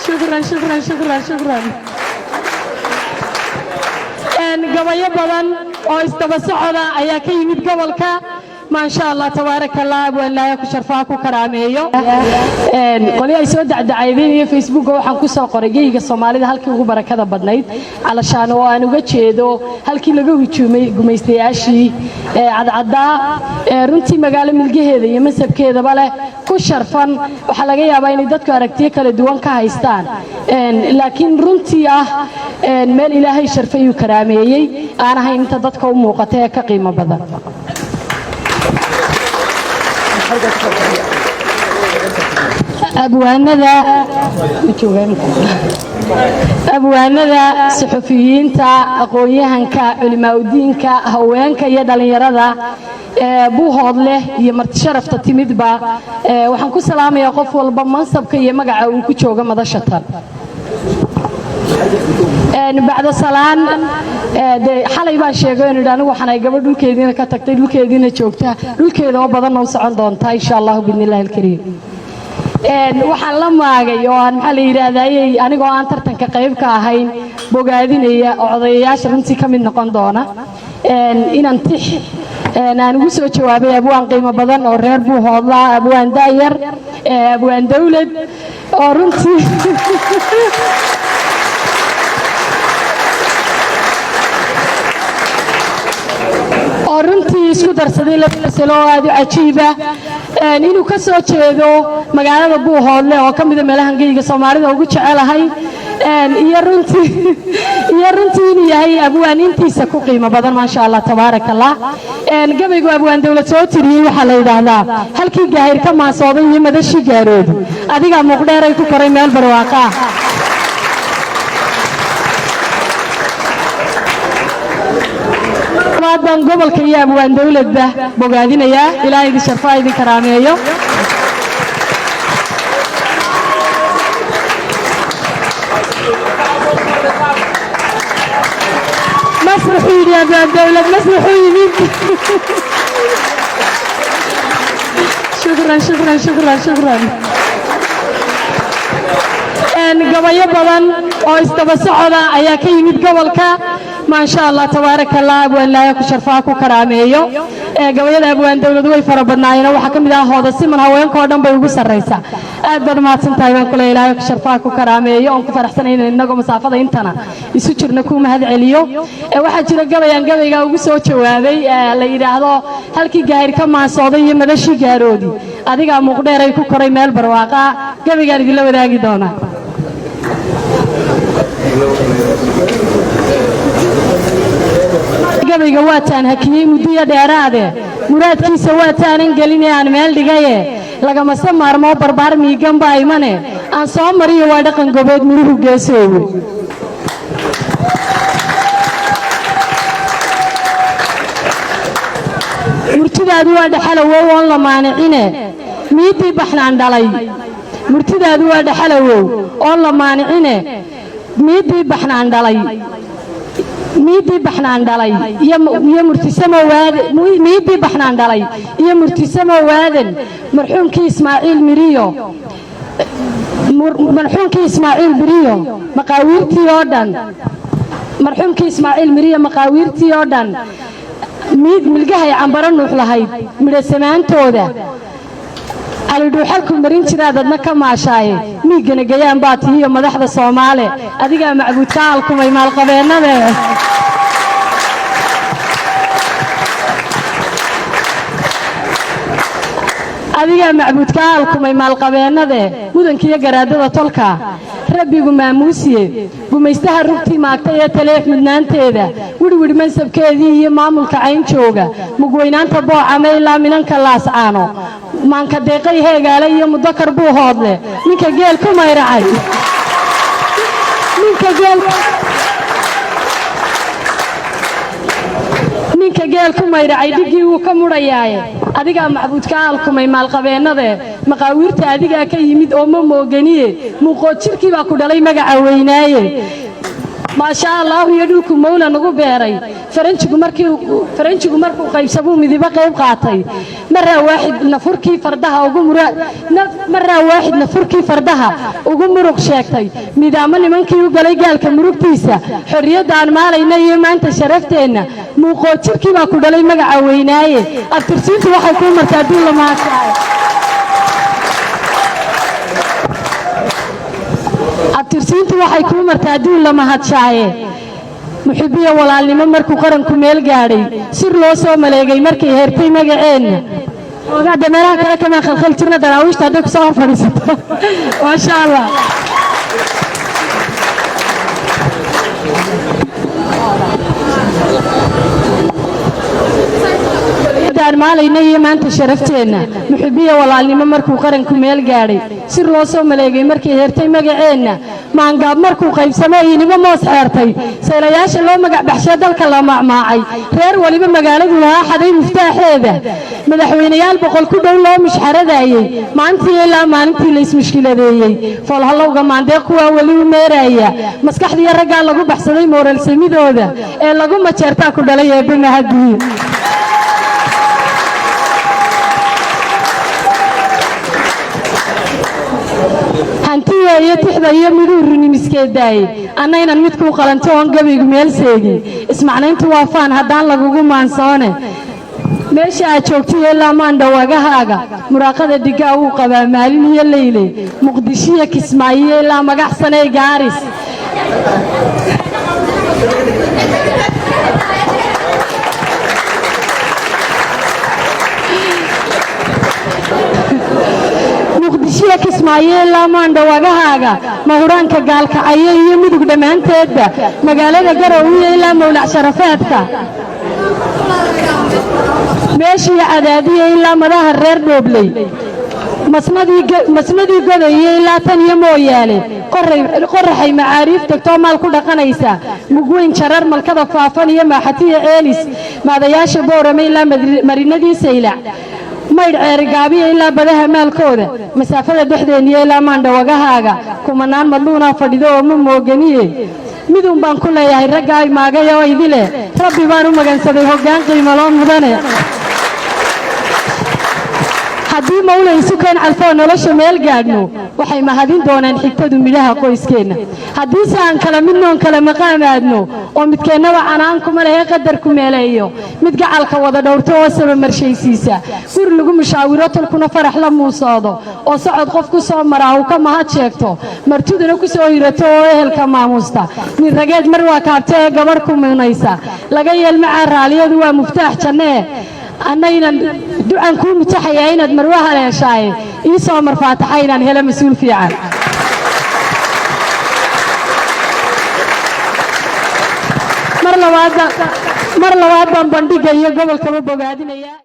شكرا شكرا شكرا شكرا gabayo badan oo isdaba socda ayaa ka yimid gobolka ما شاء الله تبارك الله ولا يكون شرفاك وكراميه قولي ay soo dacdacaydeen Facebook waxaan ku soo qoray geeyga Soomaalida halkii ugu barakada badnayd علشان oo aan uga jeedo halkii laga hujuumay gumaystayaashii cadcada runtii magaalo milgaheeda iyo masabkeedaba leh ku sharfan waxa laga yaabaa in dadku aragtiyo kala duwan ka haystaan laakiin runtii ah meel Ilaahay sharfay u karaameeyay aan ahayn inta dadka u muuqatay ka qiimo badan أبوانذا صحفيين تا أقوياهن كعلماء الدين كهوان كيد اليرادة بوهاد له يمرت شرف تتمد با وحنكو سلام يا قف والبمنصب كي يمجع وكتشوجا ماذا شطر بعد صلاة حالي بان شيغان إنه وحنا يقبل دول كيدين كتكتير دول كيدين شوكتها دول كيدا وبدنا وصعد دونتا إن شاء الله بإذن الله الكريم waxaan la maagay oo aan maxaa la yiraahdaa anigoo aan tartanka qayb ka ahayn bogaadinaya odayaasha runtii ka mid noqon doona inaan tix aan ugu soo jawaabay abwaan qiimo badan oo reer buu hoodlaa abwaan daayar abwaan dawlad oo runtii runtii isku darsaday la fasalo aad u cajiiba inuu ka soo jeedo magaalada Buuhoodle oo kamid ah meelaha geeyga Soomaalida ugu jecelahay iyo runtii inuu yahay abwaan intiisa ku qiimo badan ma sha Allah tabarakallah gabaygu abwaan dawlad soo tiriyay waxa la yiraahdaa halkii gaahir ka maasooday iyo madashi gaarood adiga muqdheer ay ku koray meel barwaaqo بان قبل كياب وان دولة ده بقادين يا إلهي دي شرفاي دي كرامية مسرحين يا بان دولة مسرحين شكرا شكرا شكرا شكرا قبايا بان او استبسعونا ايا كيميد قبل كا ما شاء الله تبارك الله ولا يكون شرفاك وكراميه gabayada abwaan dawladu way farabadnaayeen waxa kamid ah hooda siman haweenka oo dhan bay ugu sareysaa aad bad maadsantahay waan kula Ilaahay ku sharfaa ku karaameeyo oo ku faraxsanayn inaga masaafada intana isu jirna ku mahad celiyo waxa jira gabayga ugu soo jawaabay la yiraahdo halkii gaahir ka maasooday iyo madashi gaaroodi adiga muqdheer ay ku koray meel barwaaqa gabayga idin la wadaagi doona gabayga waataan hakiyay muddo dheeraade muraadkiisa waataan galinayaan meel dhigaye laga maarmo barbaar miigan baa imane aan soo mariyo waa dhaqan gobeed muruhu geesoowe murtidaadu waa dhaxalow oo la maanicine miidii baxnaan dhalay murtidaadu waa dhaxalow oo la maanicine miidii baxnaan dhalay ميدي بحنان دلي يا مرتسمة واد ميدي بحنان دلي يا مرتسمة وادن مرحوم كي إسماعيل مريو مرحوم كي إسماعيل مريو مقاويرتي يودن مرحوم كي إسماعيل مريو مقاويرتي يودن ميد ملقاها يعنبرن وحلهاي من السمان تودا على دوحكم مرين ترى ضدنا كم عشاي ميجنا جيان باتي هي مدحضة الصومالي أديك معبود كالكم أي مال قبيلنا به أديك معبود كالكم أي مال قبيلنا به مدن كي جرادة طلقة ربي قماموسي قميستها ربتي ماكتيا تلف من تيدا ودي منسب كذي هي معمول كعين شوجا مقوينان تبع عميلا منن كلاس عانو مان كدقي هي قال لي مذكر بو هذا منك جيل كما يرعي منك جيل كما يرعي دقي وكم رياي أديك معبود كالكم أي مال قبينا ذا مقاويرت أديك كي يمد موجنيه مقاتل كي باكو دلي مجا عويناي ما شاء الله يدوكم مولا نقو بيري فرنجكم مركو قيبسبو مذيبا قيب قاطي مرة واحد نفركي فردها مرة واحد نفركي فردها وقمرق شاكتي ميدامني منكي وقالي قالك مروق تيسا حرية دان مالينا يما انت شرفتينا موقوتشركي ما كودالي مقع ويناي الترسينت waxay ku martaa dul ma tahay الترسينت waxay ku martaa dul ma hadshaaye muxibiya walaalnimo markuu qaranku meel gaaray sir loo soo maleegay markay heertay magaceena oga dameeraha kale kama khalkhal jirna daraawiishta hadda ku soo fadhiisato ma sha Allah daan maalayna iyo maanta sharafteena muxibiya walaalnimo markuu qaranku meel gaaray sir loo soo maleegay markay heertay magaceena maangaab markuu qaybsamay inimo moos xeertay saylayaasha loo magac baxshay dalka la macmaacay reer waliba magaaladu lahaa xaday muftaaxeeda madaxweynayaal boqol ku dhow loo mushxaradaayay maalintii la ismushkiladeeyay foolhalowga maandeeq kuwa wali u meeraya maskaxdii ragga lagu baxsaday moral samidooda ee lagu majeertaa ku dhalay ee bimahadii hantiya iyo tixda iyo midurni miskeeday anaynan mid ku qalanto on gabigu meel seegi ismacnayntu waa faan hadaan lagugu maansoone meesha aad joogtay ilaa maandha wagahaaga muraaqada digaa uu qabaa maalin iyo leyle muqdishiya kismaayo ilaa magaxsanay gaaris muqdishiya kismaayo ilaa maandha wagahaaga mahuraanka gaalkacyo iyo midug dhammaanteedba magaalada garowe ilaa mawlac sharafeedka meeshii cadaadiye ilaa madaha reer dhoobley masnadii godaye ilaa tan iyo mooyaale qoraxay macaariif tagtoo maal ku dhaqanaysa mugweyn jarar malkada faafan iyo maaxatiya eelis maadayaasha boorame ilaa marinadii saylac maydh ceerigaabiya ilaa badaha maalkooda masaafada dhexdeeniyo ilaa maandha wagahaaga kumanaan madluunaa fadhido oo ma mooganiye midun baan ku leeyahay ragga ay maagay oo idile rabbi baan u magansaday hoggaan qiimo loo mudane haddii mawlay sukeen calfoo nolosha meel gaadhno waxay mahadin doonaan xigtadu midhaha qoyskeena haddii si aan kala midnoon kala maqaamaadno oo midkeennaba canaan kuma lehe qadar ku meeleeyo mid gacalka wada dhowrto oo saba marshaysiisa guri lagu mushaawiro tolkuna farax la muusoodo oo socod qof ku soo maraa uu ka mahad sheegto martiduna ku soo hirato oo ehelka maamuusta nin rageed mar waa kaabta ee gabadh ku muunaysa laga yeelmacaa raaliyadu waa muftaax jannee annaynan ducan kuu mutaxaya inaad marwaha leeshaaye ii soo marfaataxa inaan helo mas-uul fiican mar labaad baan bandhiga iyo gobolkaba bogaadinaya